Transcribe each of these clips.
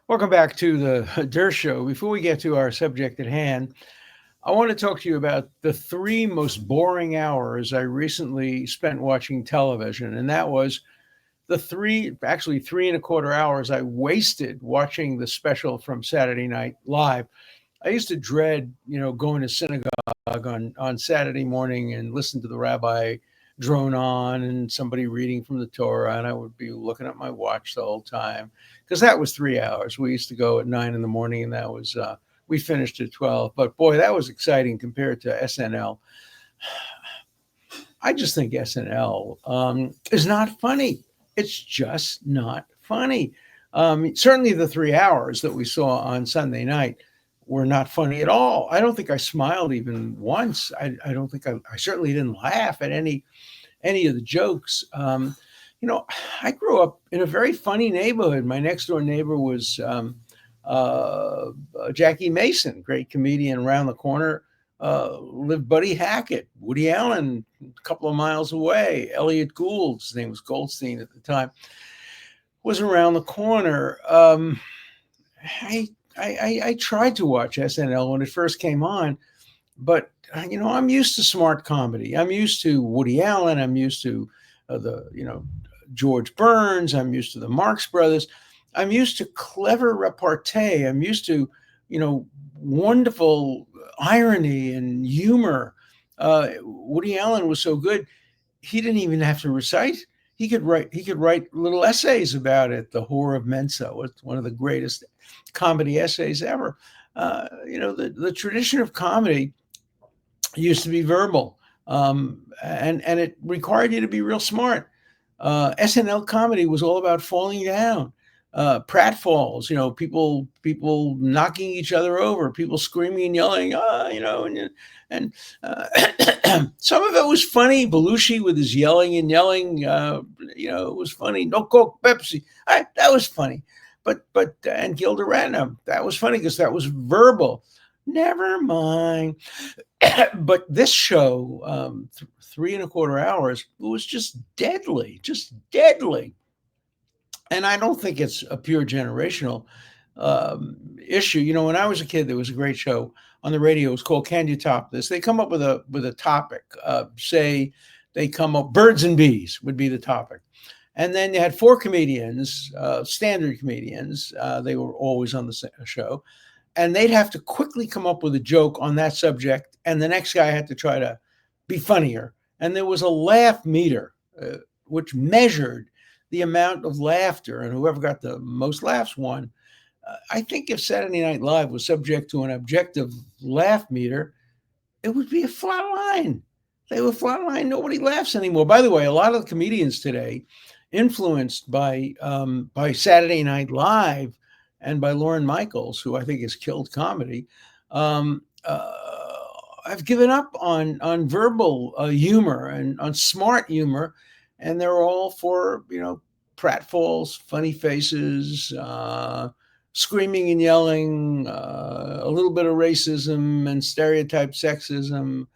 Welcome back to the Dershow. Before we get to our subject at hand, I want to talk to you about the three most boring hours I recently spent watching television. And that was actually 3.25 hours I wasted watching the special from Saturday Night Live. I used to dread, going to synagogue on Saturday morning and listen to the rabbi drone on and somebody reading from the Torah, and I would be looking at my watch the whole time because that was 3 hours. We used to go at 9 in the morning, and that was we finished at 12. But boy, that was exciting compared to SNL. I just think SNL is not funny. It's just not funny. Certainly, the 3 hours that we saw on Sunday night were not funny at all. I don't think I smiled even once. I don't think I certainly didn't laugh at any of the jokes. You know, I grew up in a very funny neighborhood. My next door neighbor was Jackie Mason, great comedian. Around the corner lived Buddy Hackett, Woody Allen, a couple of miles away. Elliot Gould, his name was Goldstein at the time, was around the corner. I tried to watch SNL when it first came on, but I'm used to smart comedy. I'm used to Woody Allen. I'm used to the George Burns. I'm used to the Marx Brothers. I'm used to clever repartee. I'm used to wonderful irony and humor. Woody Allen was so good, he didn't even have to recite. He could write little essays about it. The Whore of Mensa was one of the greatest comedy essays ever. The tradition of comedy used to be verbal, and it required you to be real smart. SNL comedy was all about falling down, pratfalls. People knocking each other over, people screaming and yelling. And some of it was funny. Belushi with his yelling and yelling. It was funny. No Coke, Pepsi. That was funny. And Gilda Radner, that was funny because that was verbal. Never mind. But this show, 3.25 hours, it was just deadly. And I don't think it's a pure generational issue. When I was a kid, there was a great show on the radio. It was called Can You Top This? They come up with a topic. Say they come up, birds and bees would be the topic. And then you had four comedians, standard comedians. They were always on the show. And they'd have to quickly come up with a joke on that subject. And the next guy had to try to be funnier. And there was a laugh meter, which measured the amount of laughter. And whoever got the most laughs won. I think if Saturday Night Live was subject to an objective laugh meter, it would be a flat line. They were flatline. Nobody laughs anymore. By the way, a lot of the comedians today, influenced by Saturday Night Live and by Lorne Michaels, who I think has killed comedy, I've given up on verbal humor and on smart humor, and they're all for pratfalls, funny faces, screaming and yelling, a little bit of racism and stereotype sexism.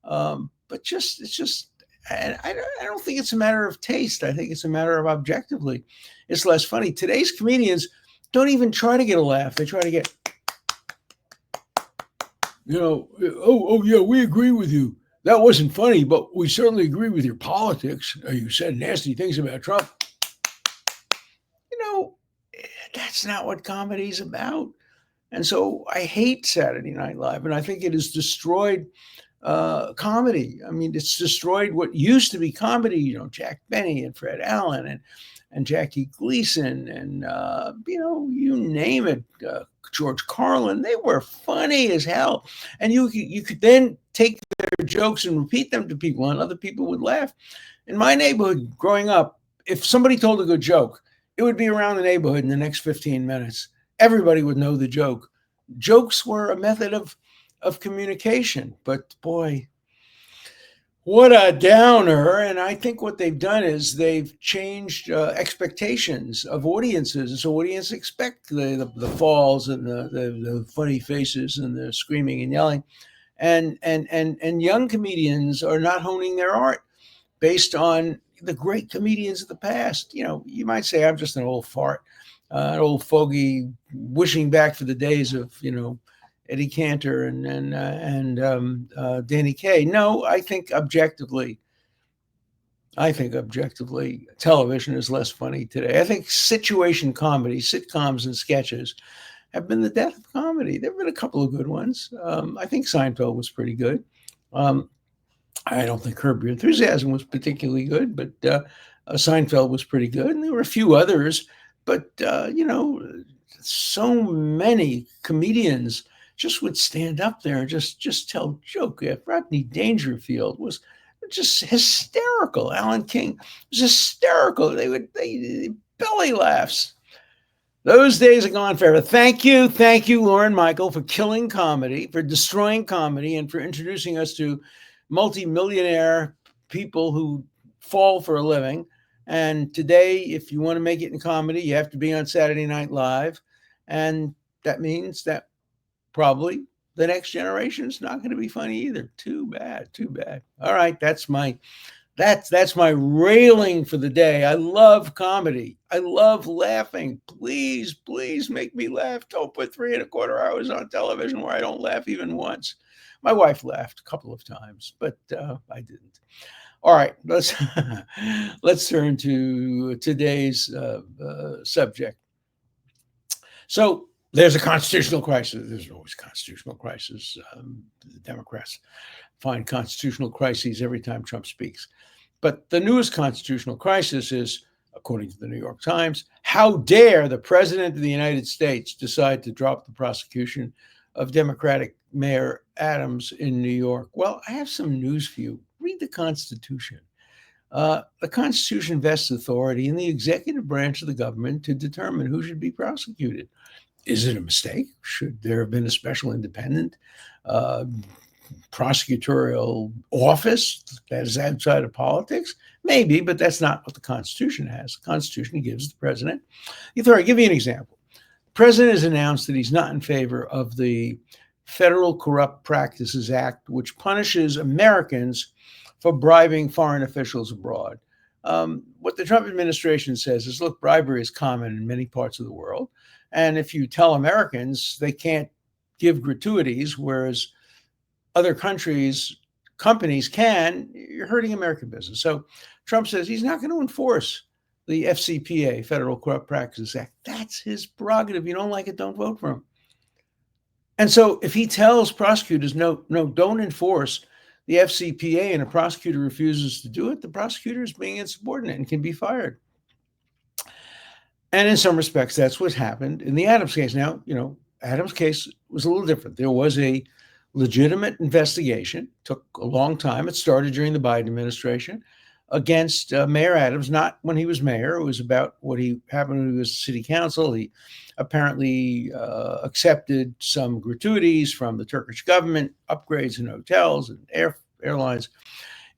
But it's just, and I don't think it's a matter of taste. I think it's a matter of objectively, it's less funny. Today's comedians don't even try to get a laugh. They try to get, oh yeah, we agree with you. That wasn't funny, but we certainly agree with your politics. You said nasty things about Trump. That's not what comedy is about. And so I hate Saturday Night Live, and I think it has destroyed comedy. I mean, it's destroyed what used to be comedy. Jack Benny and Fred Allen and Jackie Gleason and you name it, George Carlin. They were funny as hell, and you could then take their jokes and repeat them to people, and other people would laugh. In my neighborhood, growing up, if somebody told a good joke, it would be around the neighborhood in the next 15 minutes. Everybody would know the joke. Jokes were a method of communication. But boy, what a downer. And I think what they've done is they've changed expectations of audiences. And so audiences expect the falls and the funny faces and the screaming and yelling. And young comedians are not honing their art based on the great comedians of the past. You might say I'm just an old fart. An old fogey wishing back for the days of, Eddie Cantor and Danny Kaye. No, I think objectively, television is less funny today. I think situation comedy, sitcoms and sketches have been the death of comedy. There have been a couple of good ones. I think Seinfeld was pretty good. Um, I don't think Curb Your Enthusiasm was particularly good, but Seinfeld was pretty good, and there were a few others. But so many comedians just would stand up there and just tell joke. Rodney Dangerfield was just hysterical. Alan King was hysterical. They belly laughs. Those days are gone forever. Thank you, Lauren Michael, for killing comedy, for destroying comedy, and for introducing us to multimillionaire people who fall for a living. And today, if you want to make it in comedy, you have to be on Saturday Night Live. And that means that probably the next generation is not going to be funny either. Too bad, too bad. All right, that's my railing for the day. I love comedy. I love laughing. Please make me laugh. Don't put 3.25 hours on television where I don't laugh even once. My wife laughed a couple of times, but I didn't. All right, let's turn to today's subject. So there's a constitutional crisis. There's always a constitutional crisis. The Democrats find constitutional crises every time Trump speaks. But the newest constitutional crisis is, according to the New York Times, how dare the President of the United States decide to drop the prosecution of Democratic Mayor Adams in New York? Well, I have some news for you. Read the Constitution. The Constitution vests authority in the executive branch of the government to determine who should be prosecuted. Is it a mistake? Should there have been a special independent prosecutorial office that is outside of politics? Maybe, but that's not what the Constitution has. The Constitution gives the president the authority. I'll give you an example. The president has announced that he's not in favor of the Federal Corrupt Practices Act, which punishes Americans for bribing foreign officials abroad. What the Trump administration says is, look, bribery is common in many parts of the world. And if you tell Americans they can't give gratuities, whereas other companies can, you're hurting American business. So Trump says he's not going to enforce the FCPA, Federal Corrupt Practices Act. That's his prerogative. You don't like it, don't vote for him. And so if he tells prosecutors, no, don't enforce the FCPA, and a prosecutor refuses to do it, the prosecutor is being insubordinate and can be fired. And in some respects, that's what happened in the Adams case. Now, Adams' case was a little different. There was a legitimate investigation, took a long time. It started during the Biden administration against Mayor Adams, not when he was mayor. It was about what happened when he was city council. He apparently accepted some gratuities from the Turkish government, upgrades in hotels and airlines,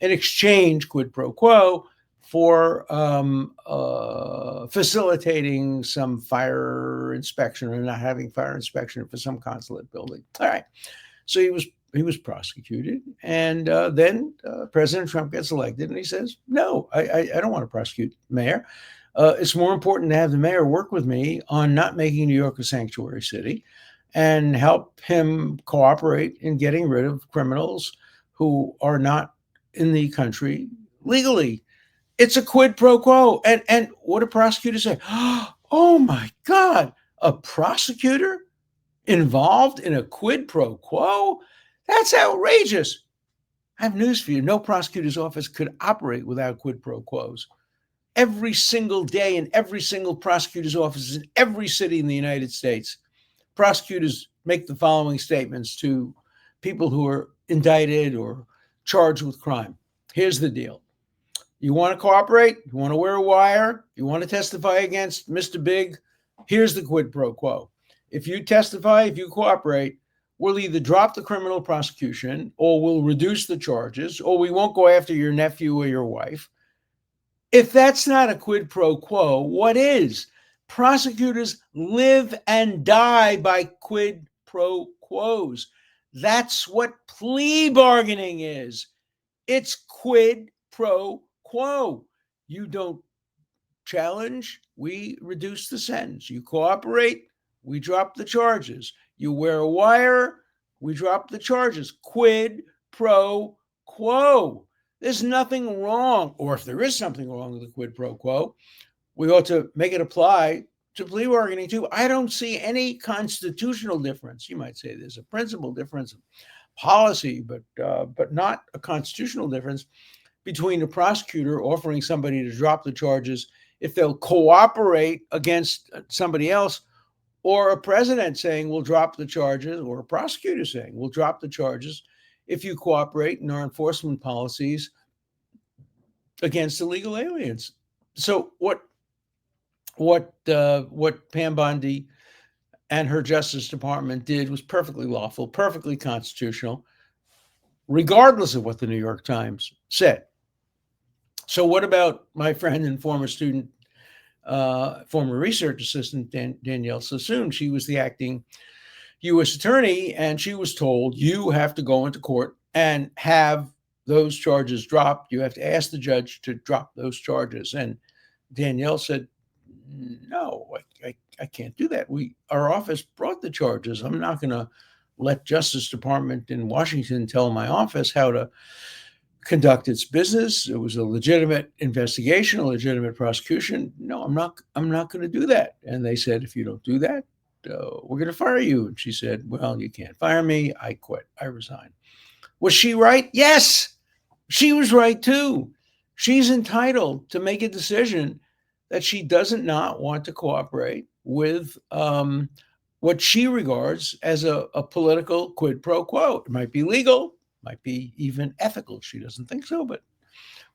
in exchange, quid pro quo, for facilitating some fire inspection or not having fire inspection for some consulate building. All right. So he was prosecuted. And then President Trump gets elected and he says, no, I don't want to prosecute the mayor. It's more important to have the mayor work with me on not making New York a sanctuary city and help him cooperate in getting rid of criminals who are not in the country legally. It's a quid pro quo. And what do prosecutors say? Oh my God, a prosecutor involved in a quid pro quo? That's outrageous. I have news for you. No prosecutor's office could operate without quid pro quos. Every single day in every single prosecutor's office in every city in the United States, prosecutors make the following statements to people who are indicted or charged with crime. Here's the deal. You want to cooperate? You want to wear a wire? You want to testify against Mr. Big? Here's the quid pro quo. If you testify, if you cooperate, we'll either drop the criminal prosecution or we'll reduce the charges or we won't go after your nephew or your wife. If that's not a quid pro quo, what is? Prosecutors live and die by quid pro quos. That's what plea bargaining is. It's quid pro quo. You don't challenge, we reduce the sentence. You cooperate, we drop the charges. You wear a wire, we drop the charges. Quid pro quo. There's nothing wrong, or if there is something wrong with the quid pro quo, we ought to make it apply to plea bargaining too. I don't see any constitutional difference. You might say there's a principal difference of policy, but not a constitutional difference between a prosecutor offering somebody to drop the charges if they'll cooperate against somebody else, or a president saying we'll drop the charges, or a prosecutor saying we'll drop the charges if you cooperate in our enforcement policies against illegal aliens. So what Pam Bondi and her Justice Department did was perfectly lawful, perfectly constitutional, regardless of what the New York Times said. So what about my friend and former student, former research assistant, Danielle Sassoon? She was the acting U.S. attorney, and she was told, you have to go into court and have those charges dropped. You have to ask the judge to drop those charges. And Danielle said, no, I can't do that. Our office brought the charges. I'm not going to let Justice Department in Washington tell my office how to conduct its business. It was a legitimate investigation, a legitimate prosecution. No, I'm not going to do that. And they said, if you don't do that, we're going to fire you. And she said, well, you can't fire me. I quit. I resign. Was she right? Yes, she was right too. She's entitled to make a decision that she doesn't not want to cooperate with what she regards as a political quid pro quo. It might be legal, might be even ethical. She doesn't think so, but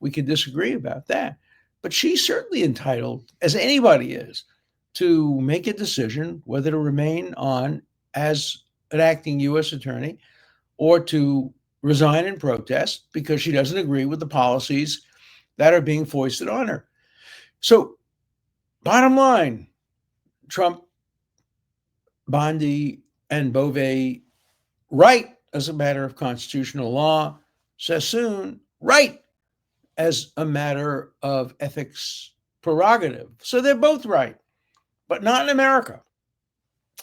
we can disagree about that. But she's certainly entitled, as anybody is, to make a decision whether to remain on as an acting U.S. attorney or to resign in protest because she doesn't agree with the policies that are being foisted on her. So, bottom line, Trump, Bondi, and Bove, right as a matter of constitutional law. Sassoon, right as a matter of ethics prerogative. So they're both right, but not in America.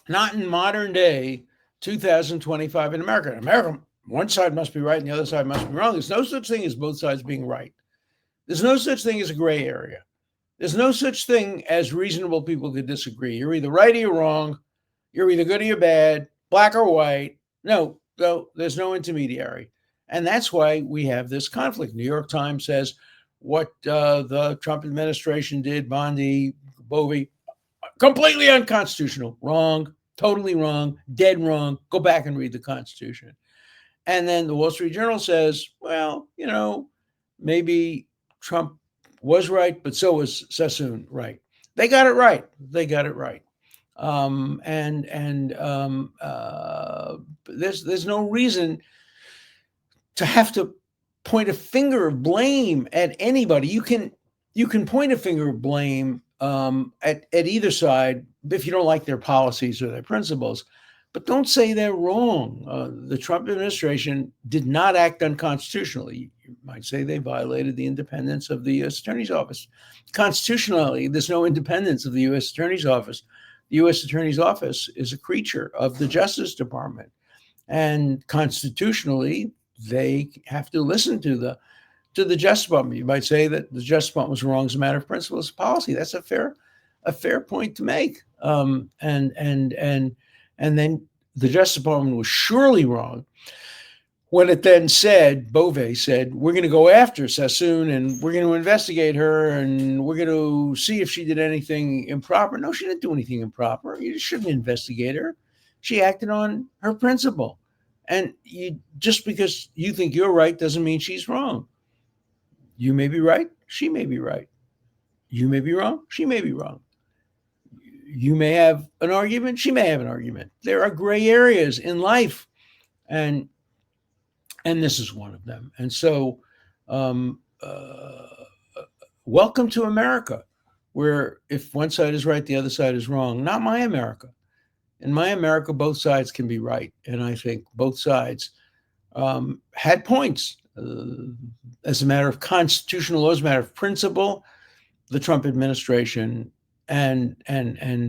Not in modern day 2025 in America. In America, one side must be right and the other side must be wrong. There's no such thing as both sides being right. There's no such thing as a gray area. There's no such thing as reasonable people could disagree. You're either right or you're wrong. You're either good or you're bad, black or white. No, there's no intermediary. And that's why we have this conflict. New York Times says what the Trump administration did, Bondi, Bove, completely unconstitutional. Wrong, totally wrong, dead wrong. Go back and read the Constitution. And then the Wall Street Journal says, well, maybe Trump was right, but so was Sassoon right. They got it right. They got it right. There's no reason to have to point a finger of blame at anybody. You can point a finger of blame at either side if you don't like their policies or their principles, but don't say they're wrong. The Trump administration did not act unconstitutionally. You might say they violated the independence of the U.S. Attorney's Office. Constitutionally, there's no independence of the U.S. Attorney's Office. The U.S. Attorney's Office is a creature of the Justice Department. And constitutionally, they have to listen to the Justice Department. You might say that the Justice Department was wrong as a matter of principle, as policy. That's a fair point to make. And then the Justice Department was surely wrong when it then said, Bove said, we're going to go after Sassoon and we're going to investigate her and we're going to see if she did anything improper. No, she didn't do anything improper. You shouldn't investigate her. She acted on her principle. And just because you think you're right doesn't mean she's wrong. You may be right. She may be right. You may be wrong. She may be wrong. You may have an argument. She may have an argument. There are gray areas in life. And this is one of them. And so welcome to America, where if one side is right, the other side is wrong. Not my America. In my America, both sides can be right. And I think both sides had points as a matter of constitutional law, as a matter of principle. the Trump administration and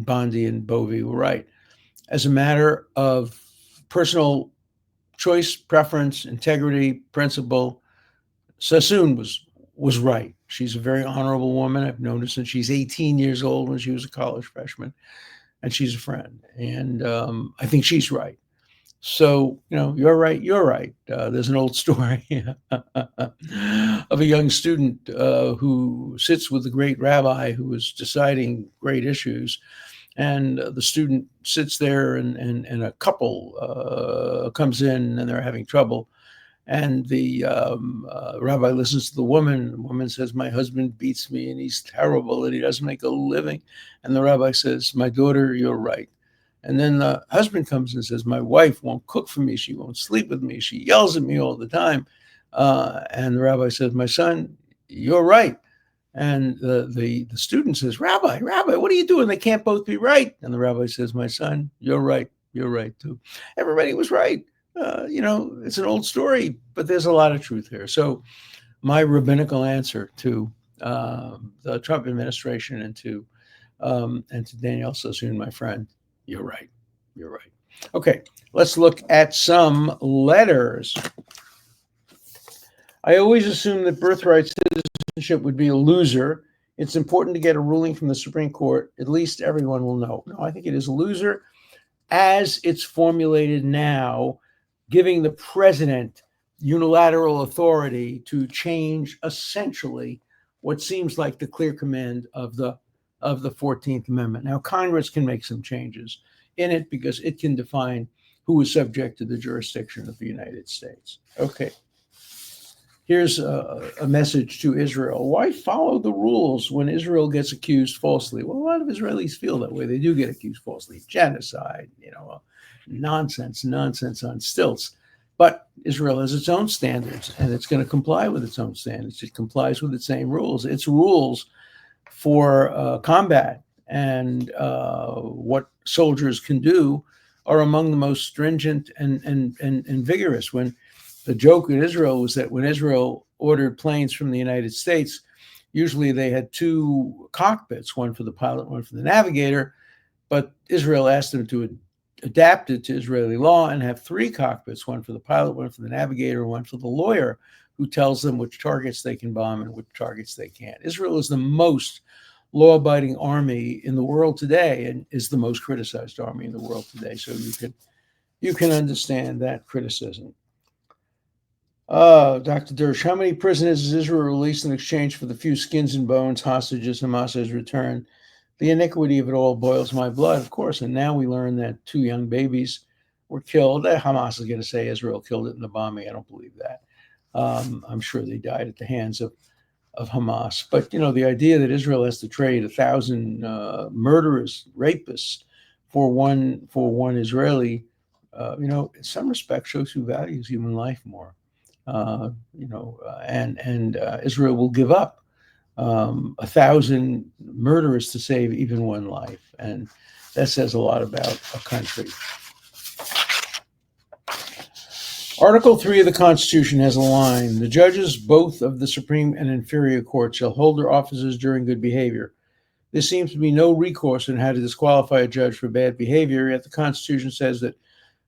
Bondi and Bovee were right. As a matter of personal choice, preference, integrity, principle, Sassoon was right. She's a very honorable woman. I've known her since she's 18 years old when she was a college freshman, and she's a friend. And I think she's right. So, you're right. You're right. There's an old story of a young student who sits with the great rabbi who is deciding great issues. And the student sits there, and a couple comes in, and they're having trouble. And the rabbi listens to the woman. The woman says, "My husband beats me, and he's terrible, and he doesn't make a living." And the rabbi says, "My daughter, you're right." And then the husband comes and says, "My wife won't cook for me. She won't sleep with me. She yells at me all the time." And the rabbi says, "My son, you're right." And the student says, Rabbi, what are you doing? They can't both be right." And the rabbi says, "My son, you're right. You're right too." Everybody was right. It's an old story, but there's a lot of truth here. So my rabbinical answer to the Trump administration and to Danielle Sassoon, my friend, you're right. You're right. Okay, let's look at some letters. I always assumed that birthright citizenship would be a loser. It's important to get a ruling from the Supreme Court. At least everyone will know. No, I think it is a loser as it's formulated now, giving the president unilateral authority to change essentially what seems like the clear command of the 14th Amendment. Now, Congress can make some changes in it because it can define who is subject to the jurisdiction of the United States. Okay. Here's a message to Israel. Why follow the rules when Israel gets accused falsely? Well, a lot of Israelis feel that way. They do get accused falsely. Genocide, nonsense on stilts. But Israel has its own standards, and it's going to comply with its own standards. It complies with its same rules. Its rules for combat and what soldiers can do are among the most stringent and vigorous. When the joke in Israel was that when Israel ordered planes from the United States, usually they had two cockpits, one for the pilot, one for the navigator, but Israel asked them to adapt it to Israeli law and have three cockpits, one for the pilot, one for the navigator, one for the lawyer, who tells them which targets they can bomb and which targets they can't. Israel is the most law-abiding army in the world today and is the most criticized army in the world today. So you can understand that criticism. Dr. Dersh, how many prisoners has Israel released in exchange for the few skins and bones hostages Hamas has returned? The iniquity of it all boils my blood, of course. And now we learn that two young babies were killed. Hamas is going to say Israel killed it in the bombing. I don't believe that. I'm sure they died at the hands of Hamas. But, the idea that Israel has to trade 1,000 murderers, rapists for one Israeli, in some respects shows who values human life more. Israel will give up 1,000 murderers to save even one life. And that says a lot about a country. Article 3 of the Constitution has a line: the judges, both of the Supreme and inferior court, shall hold their offices during good behavior. There seems to be no recourse in how to disqualify a judge for bad behavior, yet the Constitution says that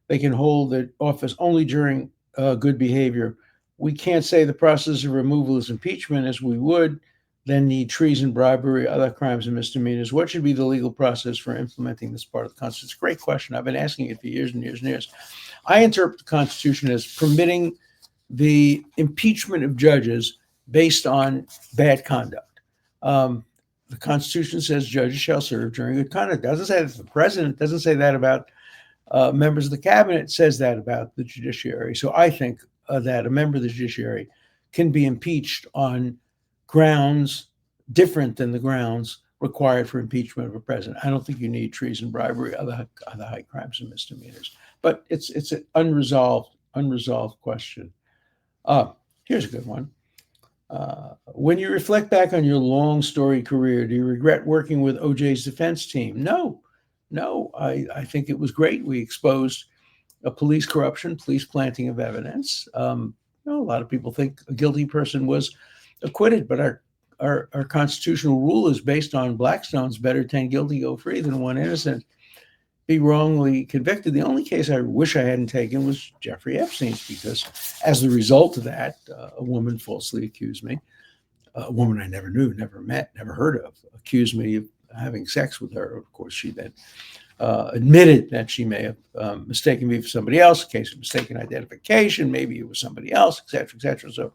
they can hold their office only during good behavior. We can't say the process of removal is impeachment, as we would then need treason, bribery, other crimes and misdemeanors. What should be the legal process for implementing this part of the Constitution? It's a great question. I've been asking it for years and years and years. I interpret the Constitution as permitting the impeachment of judges based on bad conduct. The Constitution says judges shall serve during good conduct. It doesn't say that the president, doesn't say that about members of the cabinet. It says that about the judiciary. So I think that a member of the judiciary can be impeached on grounds different than the grounds required for impeachment of a president. I don't think you need treason, bribery, other high crimes and misdemeanors. But it's an unresolved question. Here's a good one. When you reflect back on your long storied career, do you regret working with OJ's defense team? No. I think it was great. We exposed police corruption, police planting of evidence. A lot of people think a guilty person was acquitted, but our constitutional rule is based on Blackstone's better 10 guilty, go free than one innocent be wrongly convicted. The only case I wish I hadn't taken was Jeffrey Epstein's, because as the result of that, a woman falsely accused me, a woman I never knew, never met, never heard of, accused me of having sex with her. Of course, she then admitted that she may have mistaken me for somebody else, a case of mistaken identification, maybe it was somebody else, et cetera, et cetera. So,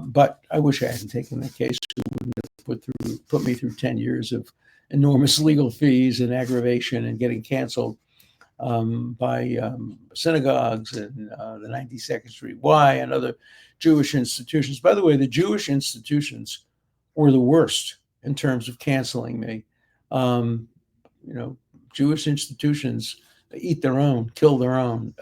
but I wish I hadn't taken that case. It wouldn't have put me through 10 years of enormous legal fees and aggravation and getting canceled by synagogues and the 92nd Street Y and other Jewish institutions. By the way, the Jewish institutions were the worst in terms of canceling me. Jewish institutions eat their own, kill their own.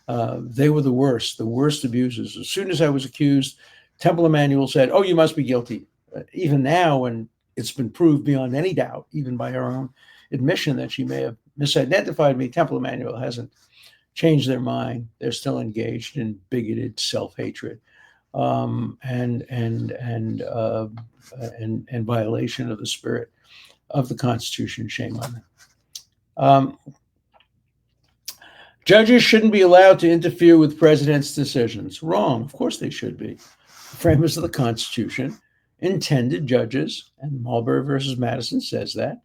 They were the worst abusers. As soon as I was accused, Temple Emanuel said, "Oh, you must be guilty." Even now, when it's been proved beyond any doubt, even by her own admission, that she may have misidentified me, Temple Emanuel hasn't changed their mind. They're still engaged in bigoted self-hatred and violation of the spirit of the Constitution. Shame on them. Judges shouldn't be allowed to interfere with president's decisions. Wrong. Of course they should be. The framers of the Constitution intended judges, and Marbury versus Madison says that,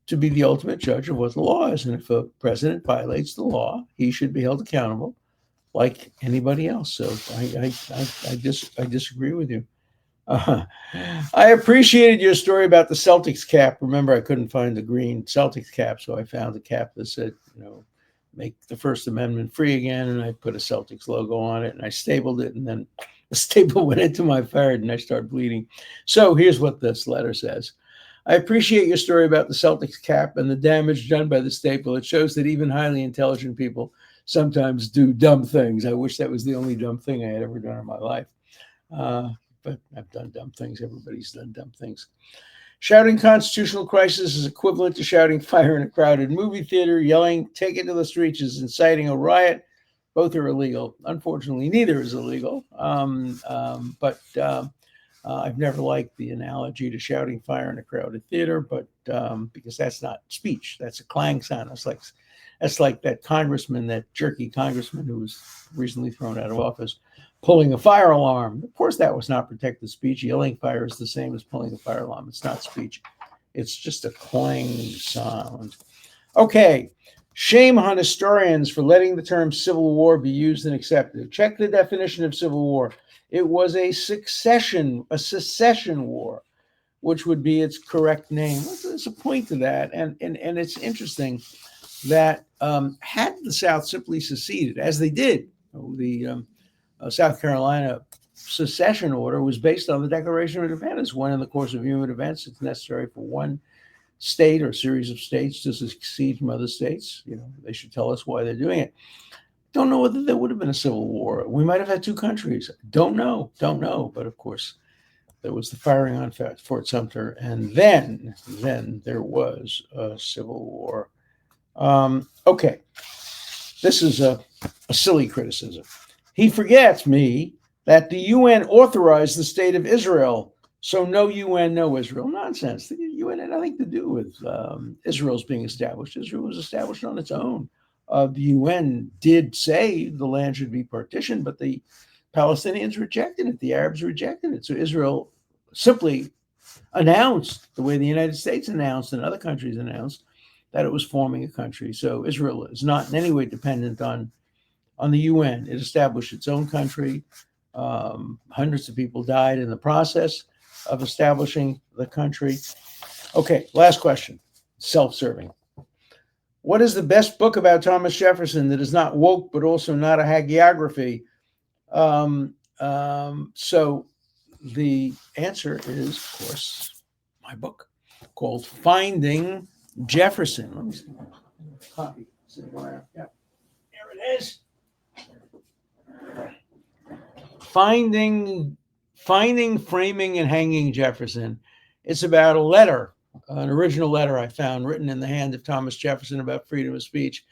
to be the ultimate judge of what the law is. And if a president violates the law, he should be held accountable like anybody else. So I disagree with you. I appreciated your story about the Celtics cap. Remember, I couldn't find the green Celtics cap, so I found the cap that said, make the First Amendment free again, and I put a Celtics logo on it, and I stapled it, and then the staple went into my forehead, and I started bleeding. So here's what this letter says. I appreciate your story about the Celtics cap and the damage done by the staple. It shows that even highly intelligent people sometimes do dumb things. I wish that was the only dumb thing I had ever done in my life. But I've done dumb things. Everybody's done dumb things. Shouting constitutional crisis is equivalent to shouting fire in a crowded movie theater. Yelling, take it to the streets is inciting a riot. Both are illegal. Unfortunately, neither is illegal. But I've never liked the analogy to shouting fire in a crowded theater, but because that's not speech. That's a clang sound. That's like that congressman, that jerky congressman who was recently thrown out of office, pulling a fire alarm. Of course, that was not protected speech. Yelling fire is the same as pulling a fire alarm. It's not speech. It's just a clang sound. Okay. Shame on historians for letting the term Civil War be used and accepted. Check the definition of Civil War. It was a secession war, which would be its correct name. There's a point to that. And it's interesting that had the South simply seceded, as they did, the South Carolina secession order was based on the Declaration of Independence. When in the course of human events, it's necessary for one state or series of states to secede from other states. They should tell us why they're doing it. Don't know whether there would have been a civil war. We might have had two countries. Don't know. But of course, there was the firing on Fort Sumter, and then there was a civil war. Okay, this is a silly criticism. He forgets that the UN authorized the state of Israel. So no UN, no Israel. Nonsense. The UN had nothing to do with Israel's being established. Israel was established on its own. The UN did say the land should be partitioned, but the Palestinians rejected it. The Arabs rejected it. So Israel simply announced, the way the United States announced and other countries announced, that it was forming a country. So Israel is not in any way dependent on the UN. It established its own country. Hundreds of people died in the process of establishing the country. Okay, last question. Self-serving. What is the best book about Thomas Jefferson that is not woke, but also not a hagiography? So the answer is, of course, my book called Finding Jefferson. Let me see. Copy. Yeah, there it is. Finding, Framing, and Hanging Jefferson. It's about a letter, an original letter I found written in the hand of Thomas Jefferson about freedom of speech.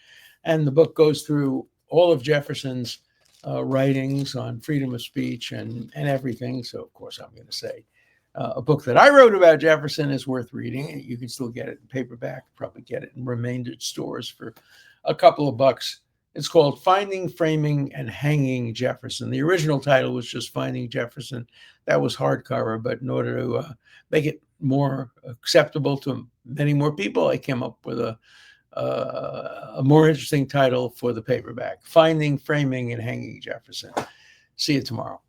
And the book goes through all of Jefferson's writings on freedom of speech and everything. So, of course, I'm going to say A book that I wrote about Jefferson is worth reading. You can still get it in paperback, probably get it in remaindered stores for a couple of bucks. It's called Finding, Framing, and Hanging Jefferson. The original title was just Finding Jefferson. That was hardcover, but in order to make it more acceptable to many more people, I came up with a more interesting title for the paperback: Finding, Framing, and Hanging Jefferson. See you tomorrow.